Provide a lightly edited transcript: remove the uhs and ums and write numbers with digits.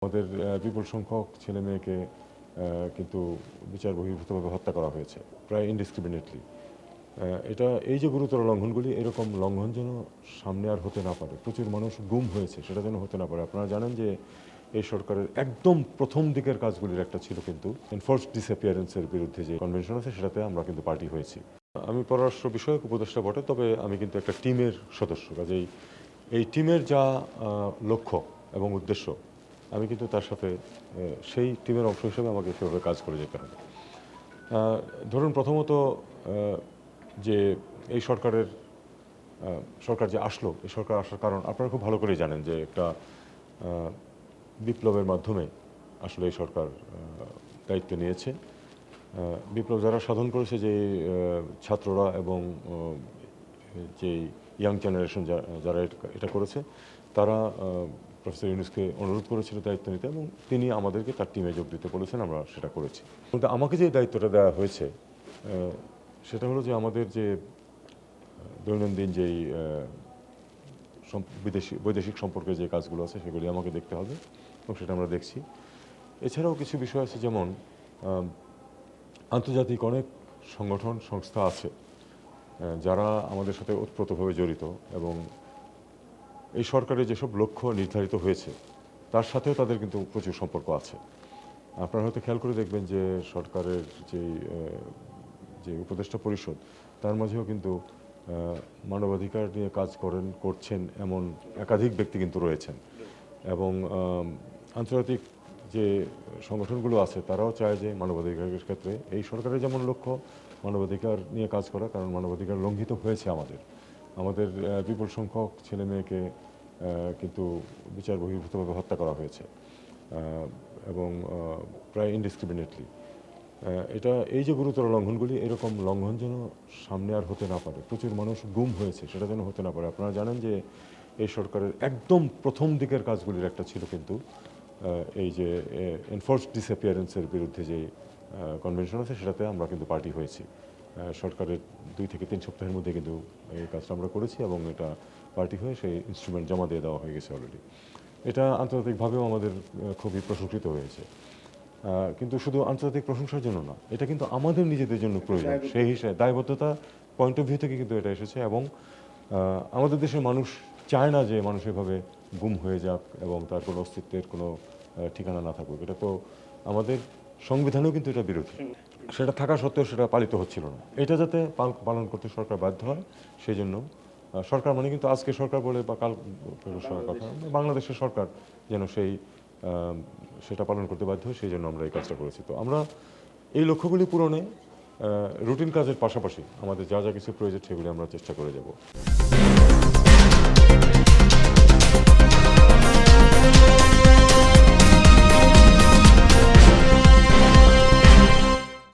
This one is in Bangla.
আমাদের বিপুল সংখ্যক ছেলে মেয়েকে কিন্তু বিচার বহির্ভূতভাবে হত্যা করা হয়েছে, প্রায় ইনডিসক্রিমিনেটলি। এটা এই যে গুরুতর লঙ্ঘনগুলি, এরকম লঙ্ঘন যেন সামনে আর হতে না পারে। প্রচুর মানুষ গুম হয়েছে, সেটা যেন হতে না পারে। আপনারা জানেন যে এই সরকারের একদম প্রথম দিকের কাজগুলির একটা ছিল কিন্তু এনফোর্সড ডিসঅ্যাপিয়ারেন্সের বিরুদ্ধে যে কনভেনশন আছে, সেটাতে আমরা কিন্তু পার্টি হয়েছি। আমি পররাষ্ট্র বিষয়ক উপদেষ্টা বটে, তবে আমি কিন্তু একটা টিমের সদস্য। কাজেই এই টিমের যা লক্ষ্য এবং উদ্দেশ্য, আমি কিন্তু তার সাথে সেই টিমের অংশ হিসেবে আমাকে সেভাবে কাজ করে যেতে হবে। ধরুন, প্রথমত যে এই সরকার যে আসলো, এই সরকার আসার কারণ আপনারা খুব ভালো করেই জানেন যে একটা বিপ্লবের মাধ্যমে আসলে এই সরকার দায়িত্ব নিয়েছে। বিপ্লব যারা সাধন করেছে, যে ছাত্ররা এবং যে ইয়াং জেনারেশন যারা এটা করেছে, তারা প্রফেসর ইউনূসকে অনুরোধ করেছিল দায়িত্ব নিতে, এবং তিনি আমাদেরকে তার টিমে যোগ দিতে বলেছেন, আমরা সেটা করেছি। কিন্তু আমাকে যে দায়িত্বটা দেওয়া হয়েছে, সেটা হলো যে আমাদের যে দৈনন্দিন যেই বৈদেশিক সম্পর্কে যে কাজগুলো আছে, সেগুলি আমাকে দেখতে হবে, এবং সেটা আমরা দেখছি। এছাড়াও কিছু বিষয় আছে, যেমন আন্তর্জাতিক অনেক সংগঠন সংস্থা আছে যারা আমাদের সাথে ওতপ্রোতভাবে জড়িত, এবং এই সরকারের যেসব লক্ষ্য নির্ধারিত হয়েছে তার সাথেও তাদের কিন্তু প্রচুর সম্পর্ক আছে। আপনারা হয়তো খেয়াল করে দেখবেন যে সরকারের যে উপদেষ্টা পরিষদ, তার মাঝেও কিন্তু মানবাধিকার নিয়ে কাজ করছেন এমন একাধিক ব্যক্তি কিন্তু রয়েছেন, এবং আন্তর্জাতিক যে সংগঠনগুলো আছে তারাও চায় যে মানবাধিকারের ক্ষেত্রে এই সরকারের যেমন লক্ষ্য মানবাধিকার নিয়ে কাজ করা, কারণ মানবাধিকার লঙ্ঘিত হয়েছে আমাদের বিপুল সংখ্যক ছেলে মেয়েকে কিন্তু বিচার বহির্ভূতভাবে হত্যা করা হয়েছে, এবং প্রায় ইনডিসক্রিমিনেটলি। এটা এই যে গুরুতর লঙ্ঘনগুলি, এরকম লঙ্ঘন যেন সামনে আর হতে না পারে। প্রচুর মানুষ গুম হয়েছে, সেটা যেন হতে না পারে। আপনারা জানেন যে এই সরকারের একদম প্রথম দিকের কাজগুলির একটা ছিল কিন্তু এই যে এনফোর্সড ডিসঅ্যাপিয়ারেন্সের বিরুদ্ধে যে কনভেনশন আছে, সেটাতে আমরা কিন্তু পার্টি হয়েছি। সরকারের 2 থেকে 3 সপ্তাহের মধ্যে কিন্তু এই কাজটা আমরা করেছি, এবং এটা পার্টি হয়ে সেই ইনস্ট্রুমেন্ট জমা দিয়ে দেওয়া হয়ে গেছে অলরেডি। এটা আন্তর্জাতিকভাবেও আমাদের খুবই প্রশংসিত হয়েছে। কিন্তু শুধু আন্তর্জাতিক প্রশংসার জন্য না, এটা কিন্তু আমাদের নিজেদের জন্য প্রয়োজন। সেই হিসেবে দায়বদ্ধতা পয়েন্ট অফ ভিউ থেকে কিন্তু এটা এসেছে, এবং আমাদের দেশের মানুষ চায় না যে মানুষ এভাবে গুম হয়ে যাক এবং তার কোনো অস্তিত্বের কোনো ঠিকানা না থাকুক। এটা তো আমাদের সংবিধানেও কিন্তু এটা বিরোধী। সেটা থাকা সত্ত্বেও সেটা পালিত হচ্ছিল না। এটা যাতে পালন করতে সরকার বাধ্য হয়, সেই জন্য সরকার মানে কিন্তু আজকে সরকার বলে বা কাল কথা, বাংলাদেশের সরকার যেন সেটা পালন করতে বাধ্য হয়, সেই জন্য আমরা এই কাজটা করেছি। তো আমরা এই লক্ষ্যগুলি পূরণে রুটিন কাজের পাশাপাশি আমাদের যা যা কিছু প্রয়োজন, সেগুলি আমরা চেষ্টা করে যাব।